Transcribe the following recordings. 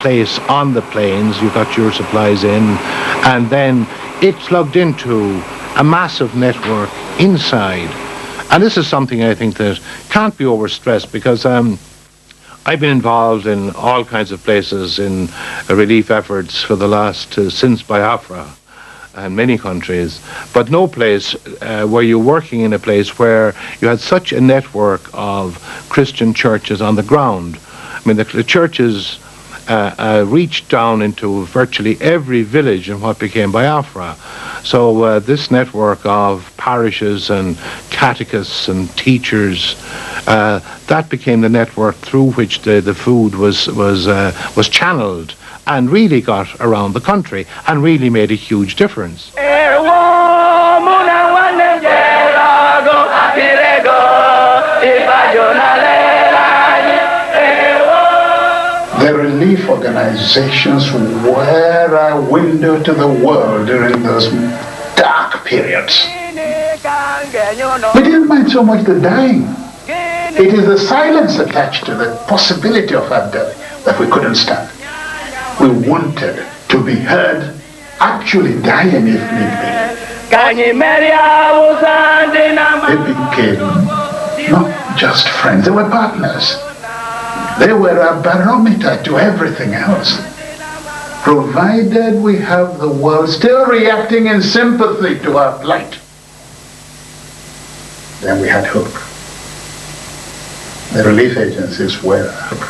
place on the planes, you got your supplies in, and then it plugged into a massive network inside. And this is something I think that can't be overstressed, because I've been involved in all kinds of places in relief efforts for the last, since Biafra, and many countries, but no place where you're working in a place where you had such a network of Christian churches on the ground. I mean, the churches reached down into virtually every village in what became Biafra. So this network of parishes and catechists and teachers, that became the network through which the food was channeled, and really got around the country and really made a huge difference. The relief organizations were a window to the world during those dark periods. We didn't mind so much the dying. It is the silence attached to the possibility of our death that we couldn't stand. We wanted to be heard actually dying if need be. They became not just friends, they were partners. They were a barometer to everything else. Provided we have the world still reacting in sympathy to our plight, then we had hope. The relief agencies were hope.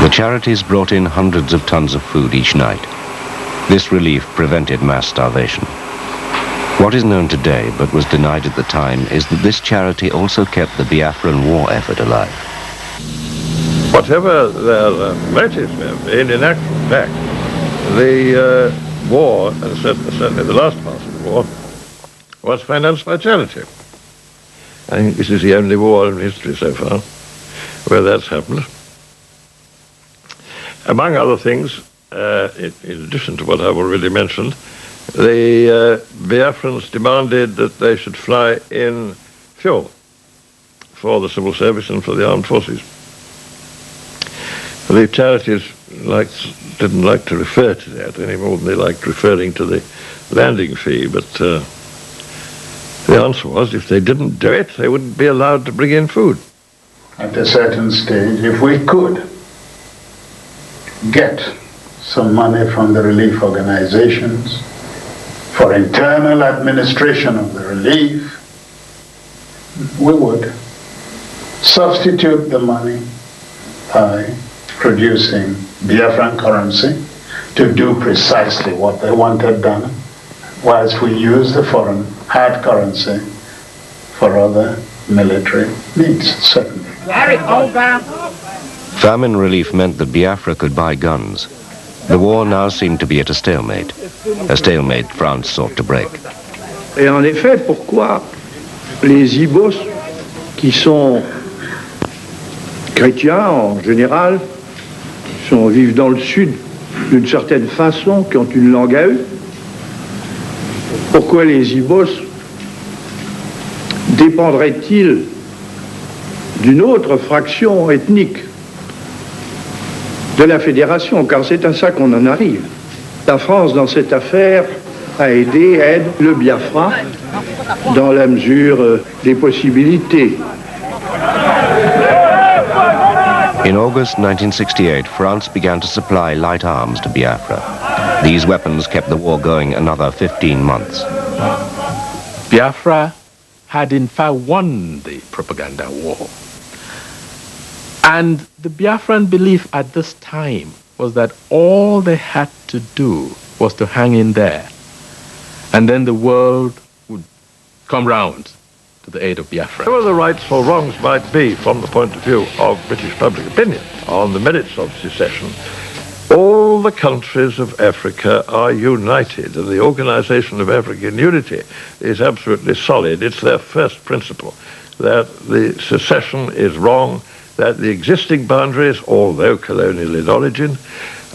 The charities brought in hundreds of tons of food each night. This relief prevented mass starvation. What is known today, but was denied at the time, is that this charity also kept the Biafran war effort alive. Whatever their motives may have been, in actual fact, the war, and certainly the last part of the war, was financed by charity. I think this is the only war in history so far where that's happened. Among other things, in addition to what I've already mentioned, the Biafrans demanded that they should fly in fuel for the civil service and for the armed forces. The charities didn't like to refer to that any more than they liked referring to the landing fee, but the answer was if they didn't do it, they wouldn't be allowed to bring in food. At a certain stage, if we could get some money from the relief organizations for internal administration of the relief, we would substitute the money by producing Biafran currency to do precisely what they wanted done, whilst we use the foreign hard currency for other military needs, certainly. Famine relief meant that Biafra could buy guns. The war now seemed to be at a stalemate France sought to break. Et en effet, pourquoi les Ibos, qui sont chrétiens en général, vivent dans le sud d'une certaine façon, qui ont une langue à eux, pourquoi les Ibos dépendraient-ils d'une autre fraction ethnique de la fédération, car c'est à ça qu'on en arrive. La France, dans cette affaire, aide le Biafra dans la mesure des possibilités. In August 1968, France began to supply light arms to Biafra. These weapons kept the war going another 15 months. Biafra had in fact won the propaganda war. And the Biafran belief at this time was that all they had to do was to hang in there. And then the world would come round to the aid of Biafra. Whatever the rights or wrongs might be from the point of view of British public opinion on the merits of secession, all the countries of Africa are united, and the Organization of African Unity is absolutely solid. It's their first principle, that the secession is wrong, that the existing boundaries, although colonial in origin,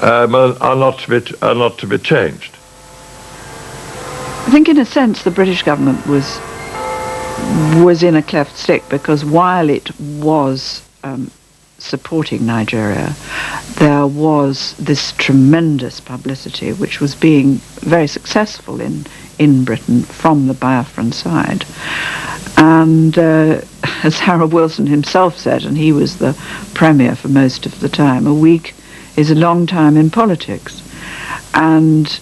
are not to be changed. I think in a sense the British government was in a cleft stick, because while it was supporting Nigeria, there was this tremendous publicity which was being very successful in Britain from the Biafran side. And as Harold Wilson himself said, and he was the premier for most of the time, a week is a long time in politics. And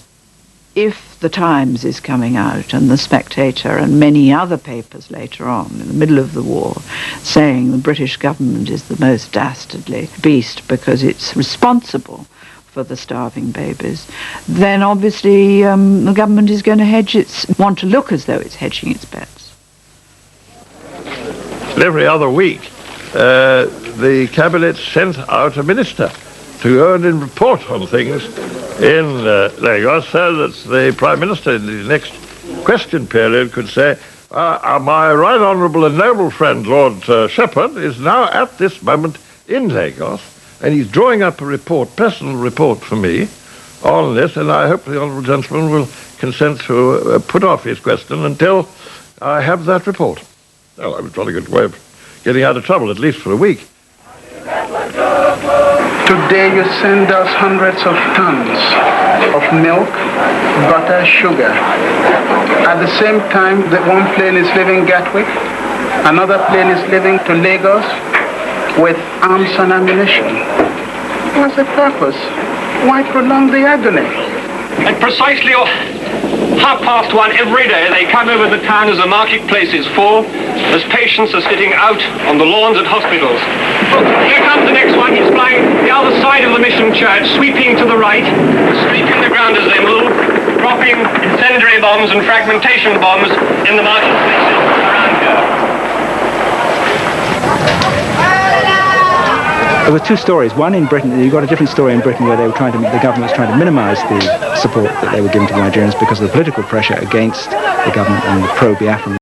if the Times is coming out and the Spectator and many other papers later on in the middle of the war saying the British government is the most dastardly beast because it's responsible for the starving babies, then obviously the government is going to want to look as though it's hedging its bets. Every other week, the cabinet sent out a minister to go and report on things in Lagos, so that the Prime Minister in the next question period could say, my right honourable and noble friend Lord Shepherd is now at this moment in Lagos, and he's drawing up a report, personal report for me on this, and I hope the honourable gentleman will consent to put off his question until I have that report. Well, that was a jolly good way of getting out of trouble, at least for a week. Today you send us hundreds of tons of milk, butter, sugar. At the same time, one plane is leaving Gatwick, another plane is leaving to Lagos with arms and ammunition. What's the purpose? Why prolong the agony? At precisely 1:30 every day, they come over the town as the marketplace is full, as patients are sitting out on the lawns at hospitals. Here comes the next one. He's flying the other side of the mission church, sweeping to the right, sweeping the ground as they move, dropping incendiary bombs and fragmentation bombs in the marketplaces around here. There were two stories. One in Britain, you got a different story in Britain where the government was trying to minimise the support that they were giving to the Nigerians because of the political pressure against the government and the pro-Biafran